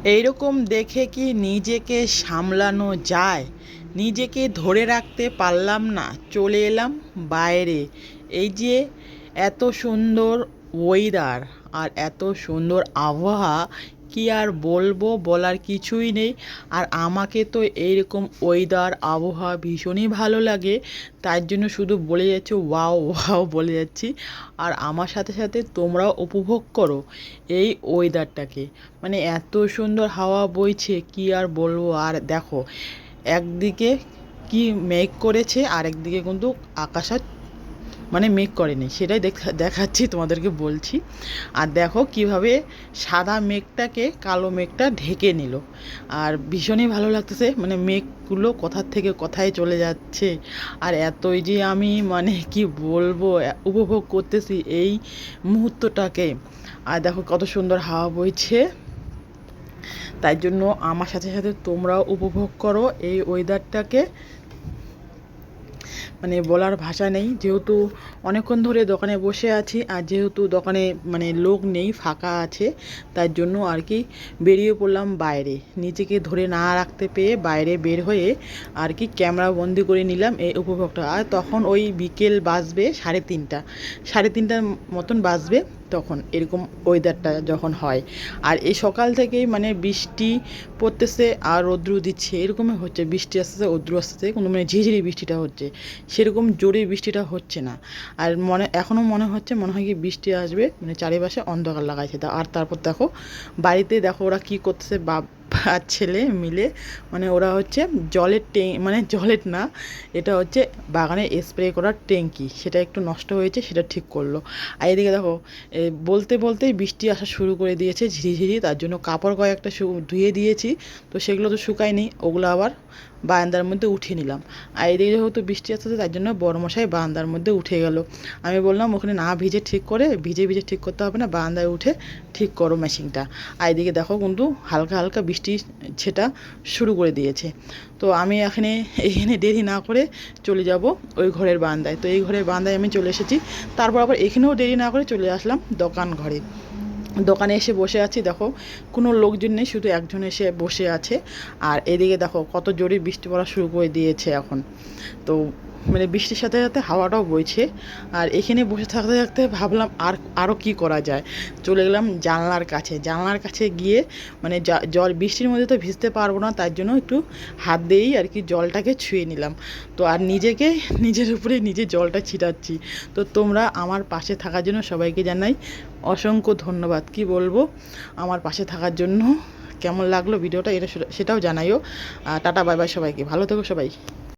এইরকম দেখে কি নিজেকে সামলানো যায়? নিজেকে ধরে রাখতে পারলাম না, চলে এলাম বাইরে। এই যে এত সুন্দর ওয়েদার আর এত সুন্দর আবহাওয়া, কি আর বলবো, বলার কিছুই নেই। আর আমাকে তো এইরকম ওয়েদার আবহাওয়া ভীষণই ভালো লাগে, তার জন্য শুধু বলে যাচ্ছি ওয়াও ওয়াও বলে যাচ্ছি। আর আমার সাথে সাথে তোমরাও উপভোগ করো এই ওয়েদারটাকে। মানে এত সুন্দর হাওয়া বইছে, কি আর বলবো। আর দেখো, একদিকে কি মেঘ করেছে আর একদিকে কিন্তু আকাশ আর মানে মেঘ করেনি, সেটাই দেখাচ্ছি তোমাদেরকে, বলছি। আর দেখো কিভাবে সাদা মেঘটাকে কালো মেঘটা ঢেকে নিল। আর ভীষণই ভালো লাগতেছে, মানে মেঘগুলো কোথার থেকে কোথায় চলে যাচ্ছে। আর এতই যে আমি মানে কি বলবো, উপভোগ করতেছি এই মুহূর্তটাকে। আর দেখো কত সুন্দর হাওয়া বইছে, তাই জন্য আমার সাথে সাথে তোমরাও উপভোগ করো এই ওয়েদারটাকে। মানে বলার ভাষা নেই, যেহেতু অনেকক্ষণ ধরে দোকানে বসে আছি আর যেহেতু দোকানে মানে লোক নেই, ফাঁকা আছে, তার জন্য আর কি বেরিয়ে পড়লাম বাইরে। নিজেকে ধরে না রাখতে পেয়ে বাইরে বের হয়ে আর কি ক্যামেরা বন্দি করে নিলাম এই উপভোগটা। আর তখন ওই বিকেল বাজবে 3:30, 3:30 মতন বাজবে তখন, এরকম ওয়েদারটা যখন হয়। আর এই সকাল থেকেই মানে বৃষ্টি পড়তেছে আর রৌদ্র দিচ্ছে, এরকমই হচ্ছে। বৃষ্টি আসতেছে, রৌদ্র আসতেছে, কিন্তু মানে ঝিঝিরি বৃষ্টিটা হচ্ছে, সেরকম জোরে বৃষ্টিটা হচ্ছে না। আর এখনও মনে হচ্ছে, মনে হয় কি বৃষ্টি আসবে, মানে চারিপাশে অন্ধকার লাগাইছে। আর তারপর দেখো বাড়িতে, দেখো ওরা কি করতেছে, বাপ আর ছেলে মিলে। মানে ওরা হচ্ছে জলের মানে জলের না, এটা হচ্ছে বাগানে স্প্রে করার ট্যাঙ্কি, সেটা একটু নষ্ট হয়েছে, সেটা ঠিক করলো। আর এদিকে দেখো বলতে বলতেই বৃষ্টি আসা শুরু করে দিয়েছে ঝিরিঝিরি। তার জন্য কাপড় কয়েকটা ধুয়ে দিয়েছি, তো সেগুলো তো শুকায়নি, ওগুলো আবার বারান্দার মধ্যে উঠিয়ে নিলাম। আর এদিকে যেহেতু বৃষ্টি আসতেছে, তার জন্য বড়মশাই বারান্দার মধ্যে উঠে গেল। আমি বললাম ওখানে না ভিজে ঠিক করে, ভিজে ভিজে ঠিক করতে হবে না, বারান্দায় উঠে ঠিক করো মেশিনটা। আর এদিকে দেখো কিন্তু হালকা হালকা বৃষ্টি ছেটা শুরু করে দিয়েছে। তো আমি এখানে দেরি না করে চলে যাব ওই ঘরের বারান্দায়। তো এই ঘরের বারান্দায় আমি চলে এসেছি। তারপর আবার এখানেও দেরি না করে চলে আসলাম দোকান ঘরে। দোকানে এসে বসে আছি, দেখো কোনো লোকজন নেই, শুধু একজন এসে বসে আছে। আর এদিকে দেখো কত জোরে বৃষ্টি পড়া শুরু করে দিয়েছে এখন। তো মানে বৃষ্টির সাথে সাথে হাওয়াটাও বইছে। আর এখানে বসে থাকতে থাকতে ভাবলাম আরও কী করা যায়। চলে গেলাম জানলার কাছে গিয়ে মানে জল, বৃষ্টির মধ্যে তো ভিজতে পারবো না, তার জন্য একটু হাত দিয়েই আর কি জলটাকে ছুঁয়ে নিলাম। তো আর নিজের উপরে নিজে জলটা ছিটাচ্ছি। তো তোমরা আমার পাশে থাকার জন্য সবাইকে জানাই অসংখ্য ধন্যবাদ। কি বলবো, আমার পাশে থাকার জন্য। কেমন লাগলো ভিডিওটা, সেটাও জানাইও। টাটা বাই বাই সবাইকে, ভালো থেকো সবাই।